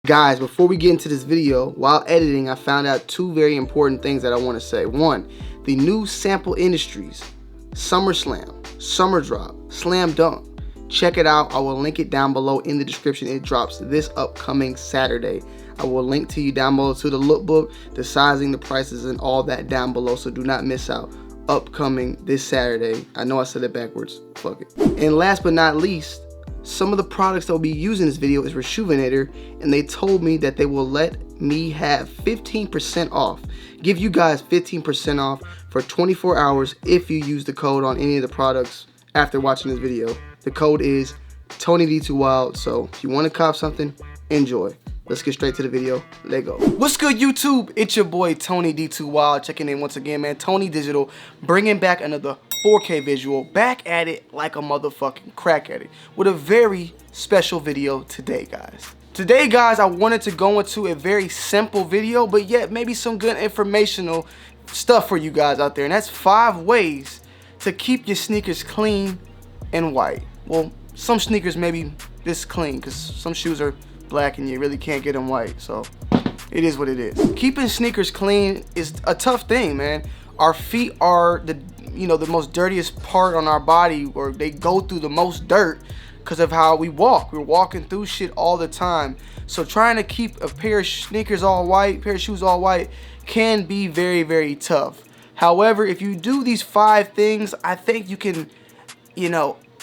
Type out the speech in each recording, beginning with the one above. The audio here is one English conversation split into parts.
Guys, before we get into this video, while editing, I found out two very important things that I want to say. One, the new Sample Industries SummerSlam, Summer Drop, Slam Dunk. Check it out. I will link it down below in the description. It drops this upcoming Saturday. I will link to you down below to the lookbook, the sizing, the prices, and all that down below, so do not miss out. Upcoming this Saturday. I know I said it backwards. Fuck it. And last but not least, some of the products that will be used in this video is Rejuvenator, and they told me that they will let me have 15% off. Give you guys 15% off for 24 hours if you use the code on any of the products after watching this video. The code is TonyD2Wild, so if you want to cop something, enjoy. Let's get straight to the video. Let's go. What's good, YouTube? It's your boy Tony D2Wild checking in once again, man. Tony Digital bringing back another 4K visual, back at it like a motherfucking crack at it, with a very special video today, guys. Today, guys, I wanted to go into a very simple video, but yet maybe some good informational stuff for you guys out there, and that's 5 ways to keep your sneakers clean and white. Well, some sneakers maybe this clean, because some shoes are black and you really can't get them white, so it is what it is. Keeping sneakers clean is a tough thing, man. Our feet are the most dirtiest part on our body, or they go through the most dirt because of how we walk. We're walking through shit all the time, so trying to keep a pair of sneakers all white, pair of shoes all white, can be very, very tough. However, if you do these 5 things, I think you can,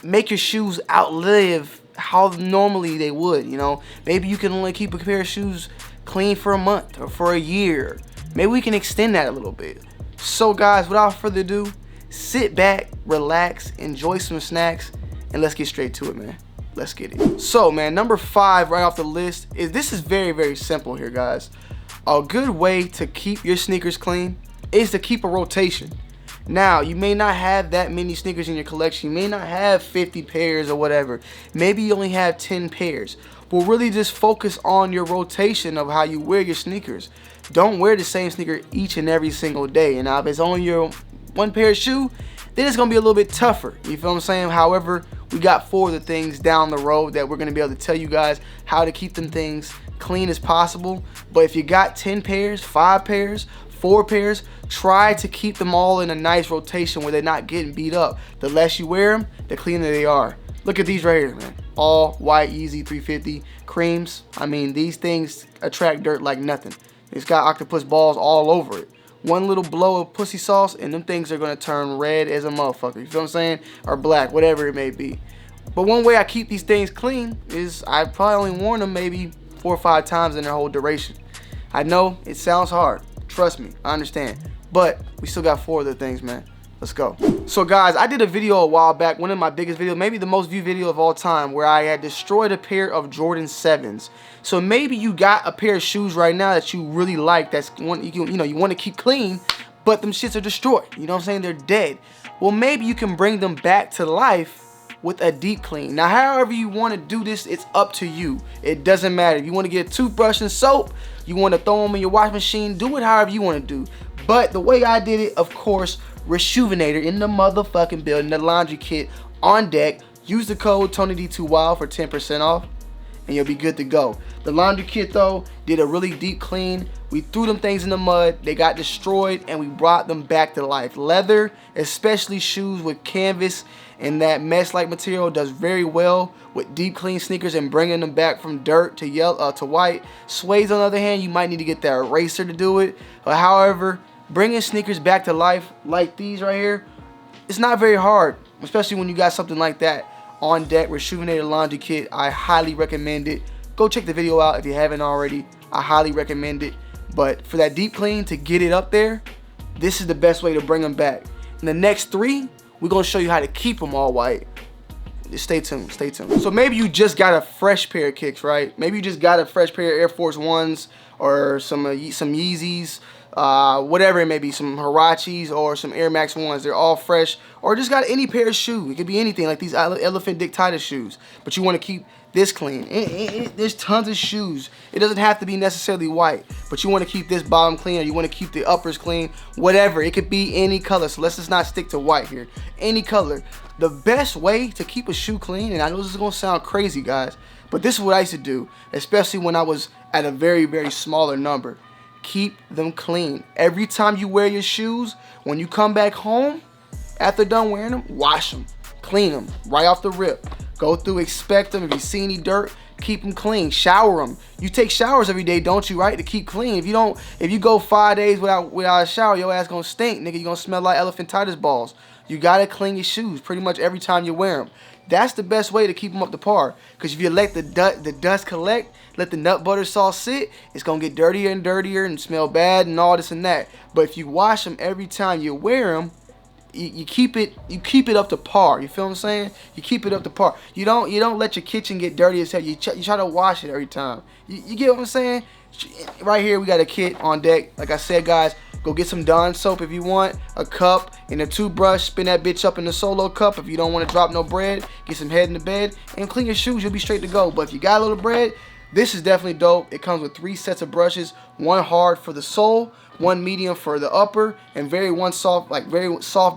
make your shoes outlive how normally they would. Maybe you can only keep a pair of shoes clean for a month or for a year. Maybe we can extend that a little bit. So guys, without further ado, sit back, relax, enjoy some snacks, and let's get straight to it, man. Let's get it. So, man, number 5 right off the list is, this is very, very simple here, guys. A good way to keep your sneakers clean is to keep a rotation. Now, you may not have that many sneakers in your collection. You may not have 50 pairs or whatever. Maybe you only have 10 pairs. But really just focus on your rotation of how you wear your sneakers. Don't wear the same sneaker each and every single day. And now if it's only your 1 pair of shoe, then it's going to be a little bit tougher. You feel what I'm saying? However, we got 4 of the things down the road that we're going to be able to tell you guys how to keep them things clean as possible. But if you got 10 pairs, 5 pairs, 4 pairs, try to keep them all in a nice rotation where they're not getting beat up. The less you wear them, the cleaner they are. Look at these right here, man. All white, easy 350 creams. I mean, these things attract dirt like nothing. It's got octopus balls all over it. One little blow of pussy sauce and them things are gonna turn red as a motherfucker. You feel what I'm saying? Or black, whatever it may be. But one way I keep these things clean is I probably only worn them maybe 4 or 5 times in their whole duration. I know it sounds hard. Trust me, I understand. But we still got 4 of the things, man. Let's go. So guys, I did a video a while back, one of my biggest videos, maybe the most viewed video of all time, where I had destroyed a pair of Jordan 7s. So maybe you got a pair of shoes right now that you really like, that's one you want to keep clean, but them shits are destroyed. You know what I'm saying? They're dead. Well, maybe you can bring them back to life with a deep clean. Now, however you want to do this, it's up to you. It doesn't matter. If you want to get a toothbrush and soap, you want to throw them in your wash machine, do it however you want to do. But the way I did it, of course, Rejuvenator in the motherfucking building, the laundry kit on deck. Use the code TonyD2Wild for 10% off, and you'll be good to go. The laundry kit, though, did a really deep clean. We threw them things in the mud, they got destroyed, and we brought them back to life. Leather, especially shoes with canvas and that mesh-like material, does very well with deep clean sneakers and bringing them back from dirt to yellow to white. Suede's, on the other hand, you might need to get that eraser to do it. But however, bringing sneakers back to life like these right here, it's not very hard, especially when you got something like that on deck. Rejuvenator laundry kit, I highly recommend it. Go check the video out if you haven't already. I highly recommend it. But for that deep clean, to get it up there, this is the best way to bring them back. In the next 3, we're going to show you how to keep them all white. Just stay tuned, stay tuned. So maybe you just got a fresh pair of kicks, right? Maybe you just got a fresh pair of Air Force Ones or some Yeezys, whatever it may be, some Hirachis or some Air Max 1s. They're all fresh. Or just got any pair of shoes. It could be anything, like these Elephant Dick Titus shoes. But you want to keep this clean. There's tons of shoes. It doesn't have to be necessarily white, but you want to keep this bottom clean, or you want to keep the uppers clean, whatever. It could be any color, so let's just not stick to white here. Any color. The best way to keep a shoe clean, and I know this is going to sound crazy, guys, but this is what I used to do, especially when I was at a very, very smaller number. Keep them clean. Every time you wear your shoes, when you come back home, after done wearing them, wash them, clean them right off the rip. Go through, inspect them. If you see any dirt, keep them clean. Shower them. You take showers every day, don't you, right? To keep clean. If you go 5 days without a shower, your ass gonna stink, nigga. You gonna smell like elephantitis balls. You gotta clean your shoes pretty much every time you wear them. That's the best way to keep them up to par. Because if you let the dust collect, let the nut butter sauce sit, it's gonna get dirtier and dirtier and smell bad and all this and that. But if you wash them every time you wear them, you keep it up to par. You feel what I'm saying? You keep it up to par. You don't let your kitchen get dirty as hell. You try to wash it every time. You get what I'm saying? Right here we got a kit on deck. Like I said, guys, go get some Dawn soap if you want, a cup and a toothbrush. Spin that bitch up in the solo cup. If you don't want to drop no bread, get some head in the bed and clean your shoes. You'll be straight to go. But if you got a little bread, this is definitely dope. It comes with 3 sets of brushes, one hard for the sole, one medium for the upper, and very soft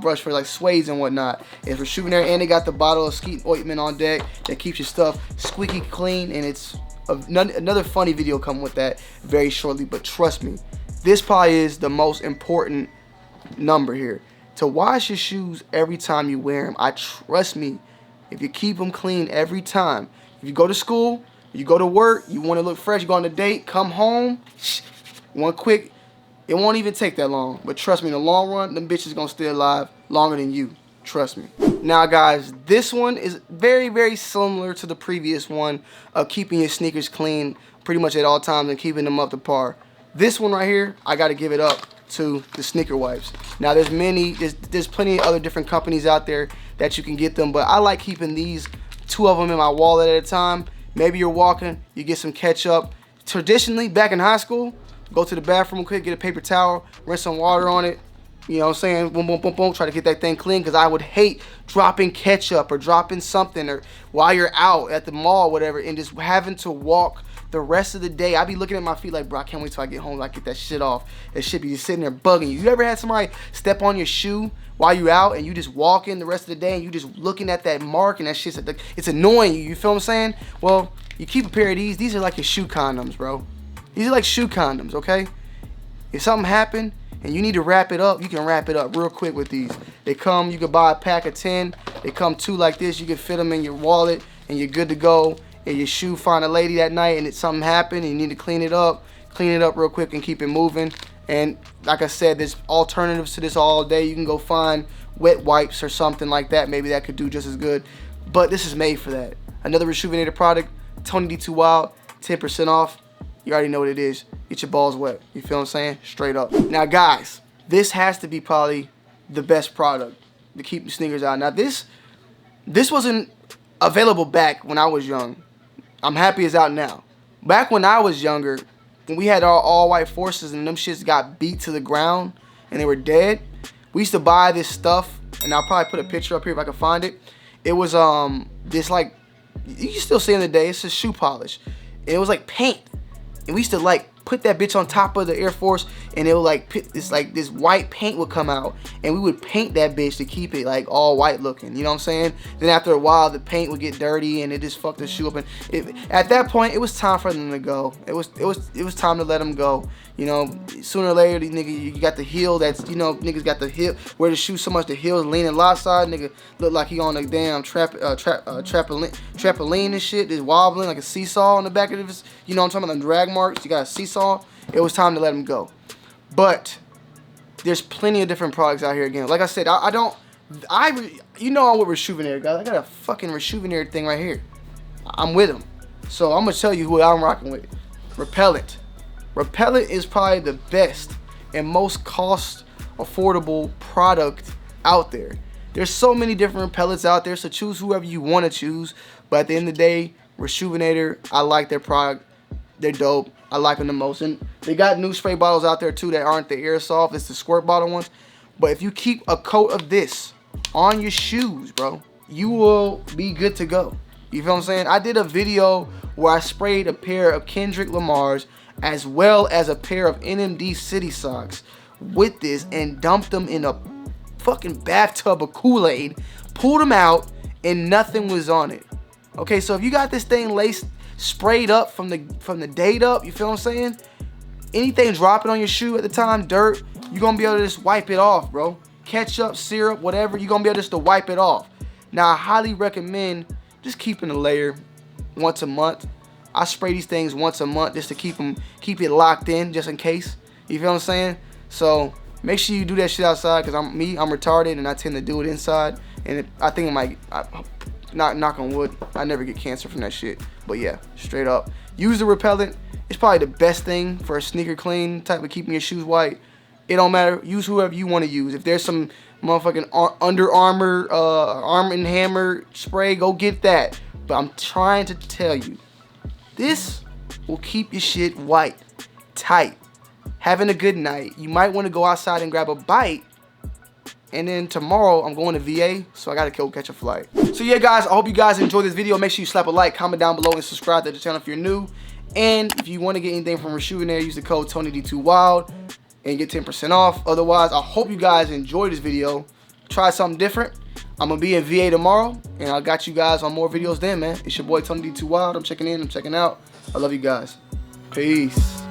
brush for like suedes and whatnot. It's rejuvenator, and they got the bottle of skeet ointment on deck that keeps your stuff squeaky clean. And it's another funny video coming with that very shortly. But trust me, this probably is the most important number here. To wash your shoes every time you wear them. Trust me, if you keep them clean every time, if you go to school, you go to work, you want to look fresh, you go on a date, come home, one quick, it won't even take that long. But trust me, in the long run, them bitches gonna stay alive longer than you. Trust me. Now, guys, this one is very, very similar to the previous one of keeping your sneakers clean pretty much at all times and keeping them up to par. This one right here, I gotta give it up to the sneaker wipes. Now, there's plenty of other different companies out there that you can get them, but I like keeping these 2 of them in my wallet at a time. Maybe you're walking, you get some ketchup. Traditionally, back in high school, go to the bathroom quick, get a paper towel, rinse some water on it. You know what I'm saying? Boom, boom, boom, boom. Try to get that thing clean, because I would hate dropping ketchup or dropping something or while you're out at the mall or whatever, and just having to walk the rest of the day. I be looking at my feet like, bro, I can't wait till I get home so I get that shit off. That shit be just sitting there bugging you. You ever had somebody step on your shoe while you out and you just walking the rest of the day and you just looking at that mark and that shit's it's annoying you? You feel what I'm saying? Well, you keep a pair of these. These are like your shoe condoms, bro. These are like shoe condoms, okay? If something happened and you need to wrap it up, you can wrap it up real quick with these. They come, you can buy a pack of 10. They come 2 like this. You can fit them in your wallet and you're good to go. And your shoe find a lady that night and something happened and you need to clean it up real quick and keep it moving. And like I said, there's alternatives to this all day. You can go find wet wipes or something like that. Maybe that could do just as good. But this is made for that. Another Rejuvenator product, Tony D2 Wild, 10% off. You already know what it is. Get your balls wet. You feel what I'm saying? Straight up. Now, guys, this has to be probably the best product to keep the sneakers out. Now, this wasn't available back when I was young. I'm happy it's out now. Back when I was younger, when we had our all-white forces and them shits got beat to the ground and they were dead, we used to buy this stuff, and I'll probably put a picture up here if I can find it. It was this, like, you can still see in the day, it's a shoe polish. And it was like paint. And we used to like put that bitch on top of the Air Force, and it would like this white paint would come out, and we would paint that bitch to keep it like all white looking. You know what I'm saying? Then after a while, the paint would get dirty, and it just fucked the shoe up. And at that point, it was time for them to go. It was time to let them go. You know, sooner or later, these niggas, you got the heel that's, you know, niggas got the heel, wear the shoe so much the heel's leaning lopsided. Nigga look like he on a damn trampoline and shit, just wobbling like a seesaw on the back of his, you know what I'm talking about, the drag marks. You got a seesaw. It was time to let him go. But there's plenty of different products out here again. Like I said, you know I'm with Rejuvenator, guys. I got a fucking Rejuvenator thing right here. I'm with them. So I'm gonna tell you who I'm rocking with. Repellent. Repellent is probably the best and most cost affordable product out there. There's so many different repellents out there, so choose whoever you want to choose. But at the end of the day, Rejuvenator, I like their product. They're dope. I like them the most. And they got new spray bottles out there too that aren't the airsoft. It's the squirt bottle ones. But if you keep a coat of this on your shoes, bro, you will be good to go. You feel what I'm saying? I did a video where I sprayed a pair of Kendrick Lamar's as well as a pair of NMD City socks with this and dumped them in a fucking bathtub of Kool-Aid, pulled them out, and nothing was on it. Okay, so if you got this thing laced sprayed up from the date up, you feel what I'm saying? Anything dropping on your shoe at the time, dirt, you're gonna be able to just wipe it off, bro. Ketchup, syrup, whatever, you're gonna be able just to wipe it off. Now, I highly recommend just keeping a layer once a month. I spray these things once a month just to keep it locked in, just in case. You feel what I'm saying? So make sure you do that shit outside, because I'm retarded and I tend to do it inside. And I think it might, knock on wood, I never get cancer from that shit. But yeah, straight up, use the repellent. It's probably the best thing for a sneaker clean type of keeping your shoes white. It don't matter. Use whoever you want to use. If there's some motherfucking Under Armour Arm & Hammer spray, go get that. But I'm trying to tell you, this will keep your shit white, tight, having a good night. You might want to go outside and grab a bite. And then tomorrow, I'm going to VA, so I got to go catch a flight. So yeah, guys, I hope you guys enjoyed this video. Make sure you slap a like, comment down below, and subscribe to the channel if you're new. And if you want to get anything from Rashu in there, use the code TonyD2Wild and get 10% off. Otherwise, I hope you guys enjoyed this video. Try something different. I'm going to be in VA tomorrow, and I got you guys on more videos then, man. It's your boy TonyD2Wild. I'm checking in. I'm checking out. I love you guys. Peace.